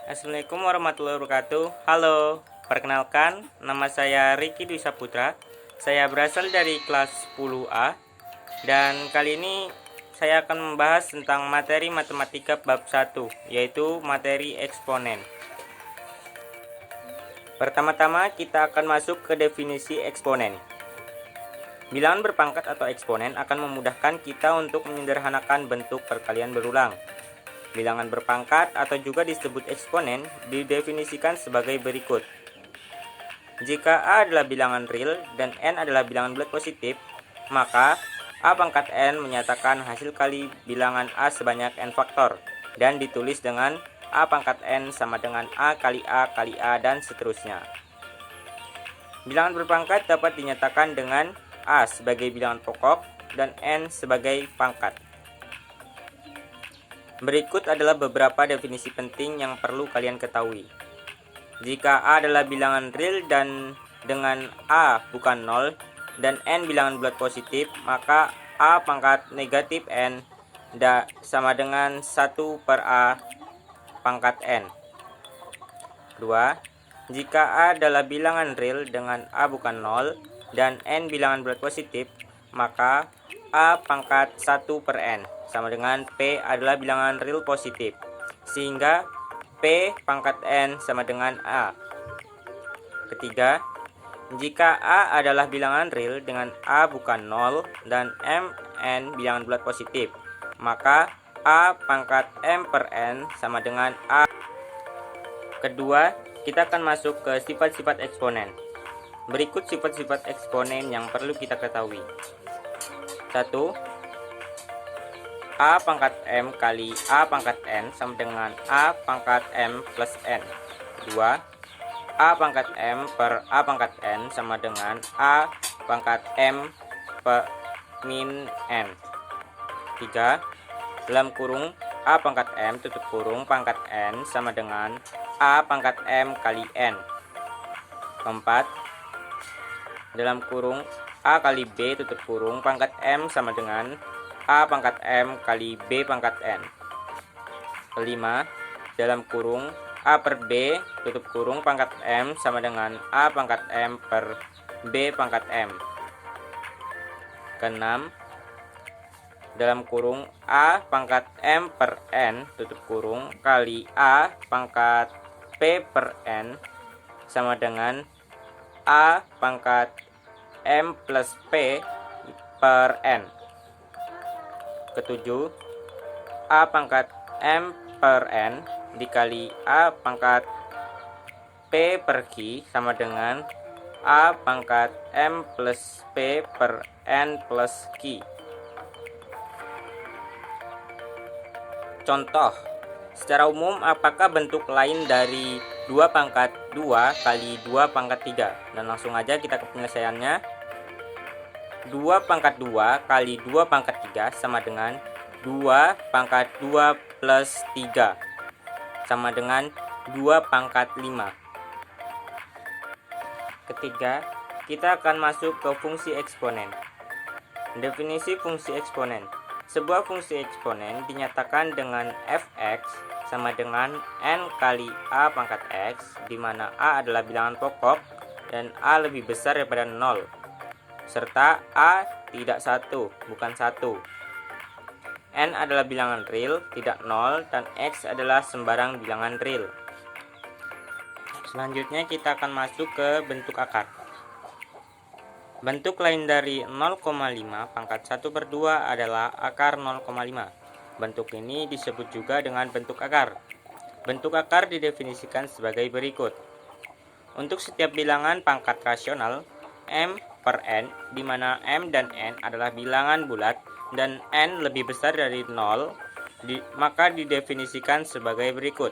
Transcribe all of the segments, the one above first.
Assalamualaikum warahmatullahi wabarakatuh. Halo, perkenalkan, nama saya Riki Dwi Saputra. Saya berasal dari kelas 10A dan kali ini saya akan membahas tentang materi matematika bab 1, yaitu materi eksponen. Pertama-tama kita akan masuk ke definisi eksponen. Bilangan berpangkat atau eksponen akan memudahkan kita untuk menyederhanakan bentuk perkalian berulang. Bilangan berpangkat atau juga disebut eksponen didefinisikan sebagai berikut. Jika A adalah bilangan real dan N adalah bilangan bulat positif, maka A pangkat N menyatakan hasil kali bilangan A sebanyak N faktor dan ditulis dengan A pangkat N sama dengan A kali A kali A dan seterusnya. Bilangan berpangkat dapat dinyatakan dengan A sebagai bilangan pokok dan N sebagai pangkat. Berikut adalah beberapa definisi penting yang perlu kalian ketahui. Jika A adalah bilangan real dan dengan A bukan 0 dan N bilangan bulat positif, maka A pangkat negatif N sama dengan 1 per A pangkat N. 2. Jika A adalah bilangan real dengan A bukan 0 dan N bilangan bulat positif, maka A pangkat 1 per N sama dengan P adalah bilangan real positif, sehingga P pangkat N sama dengan A. Ketiga, jika A adalah bilangan real dengan A bukan 0 dan N bilangan bulat positif, maka A pangkat M per N sama dengan A. Kedua, kita akan masuk ke sifat-sifat eksponen. Berikut sifat-sifat eksponen yang perlu kita ketahui. 1. A pangkat M kali A pangkat N sama dengan A pangkat M plus N. 2. A pangkat M per A pangkat N sama dengan A pangkat M per min N. 3. Dalam kurung A pangkat M tutup kurung pangkat N sama dengan A pangkat M kali N. 4. Dalam kurung A kali B tutup kurung pangkat M sama dengan A pangkat M kali B pangkat N. 5. Dalam kurung A per B tutup kurung pangkat M sama dengan A pangkat M per B pangkat M. 6. Dalam kurung A pangkat M per N tutup kurung kali A pangkat P per N sama dengan A pangkat M plus P per N. 7. A pangkat M per N dikali A pangkat P per Q sama dengan A pangkat M plus P per N plus Q. Contoh, secara umum apakah bentuk lain dari 2 pangkat 2 kali 2 pangkat 3? Dan langsung aja kita ke penyelesaiannya. 2 pangkat 2 kali 2 pangkat 3 sama dengan 2 pangkat 2 plus 3 sama dengan 2 pangkat 5. Ketiga, kita akan masuk ke fungsi eksponen. Definisi fungsi eksponen. Sebuah fungsi eksponen dinyatakan dengan f(x) sama dengan n kali a pangkat x, di mana a adalah bilangan pokok dan a lebih besar daripada 0. Serta A tidak 1, bukan 1. N adalah bilangan real, tidak 0, dan X adalah sembarang bilangan real. Selanjutnya kita akan masuk ke bentuk akar. Bentuk lain dari 0,5 pangkat 1 per 2 adalah akar 0,5. Bentuk ini disebut juga dengan bentuk akar. Bentuk akar didefinisikan sebagai berikut. Untuk setiap bilangan pangkat rasional, M per N, di mana M dan N adalah bilangan bulat dan N lebih besar dari 0, maka didefinisikan sebagai berikut.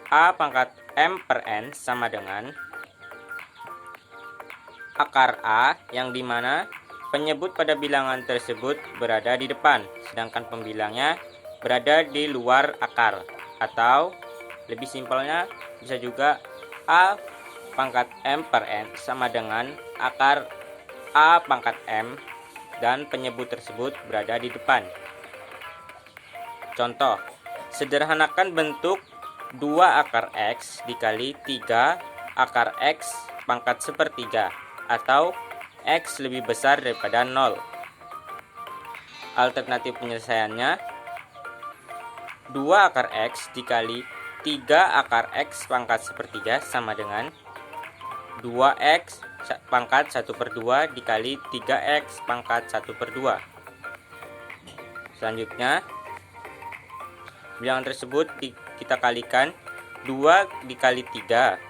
A pangkat M per N sama dengan akar A, yang dimana penyebut pada bilangan tersebut berada di depan, sedangkan pembilangnya berada di luar akar. Atau lebih simpelnya bisa juga A pangkat M per N sama dengan akar A pangkat M dan penyebut tersebut berada di depan. Contoh, sederhanakan bentuk 2 akar X dikali 3 akar X pangkat sepertiga, atau X lebih besar daripada 0. Alternatif penyelesaiannya 2 akar X dikali 3 akar X pangkat sepertiga sama dengan 2X pangkat 1/2 dikali 3X pangkat 1/2. Selanjutnya, bilangan tersebut kita kalikan 2 dikali 3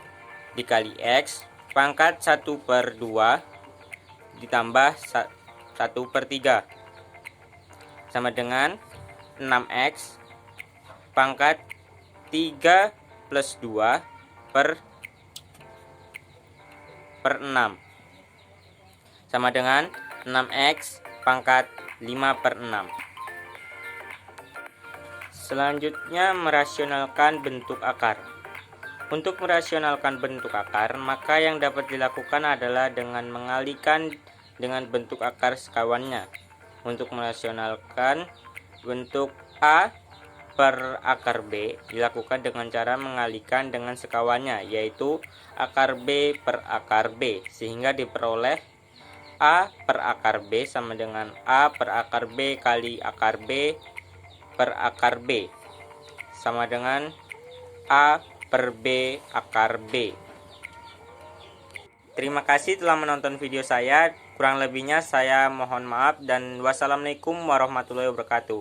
dikali X pangkat 1/2 ditambah 1/3 sama dengan 6X pangkat 3 plus 2 per 6 sama dengan 6X pangkat 5/6. Selanjutnya, merasionalkan bentuk akar. Untuk merasionalkan bentuk akar, maka yang dapat dilakukan adalah dengan mengalihkan dengan bentuk akar sekawannya. Untuk merasionalkan bentuk A per akar B dilakukan dengan cara mengalihkan dengan sekawannya, yaitu akar B per akar B, sehingga diperoleh A per akar B sama dengan A per akar B kali akar B per akar B sama dengan A per B akar B. Terima kasih telah menonton video saya. Kurang lebihnya saya mohon maaf dan wassalamualaikum warahmatullahi wabarakatuh.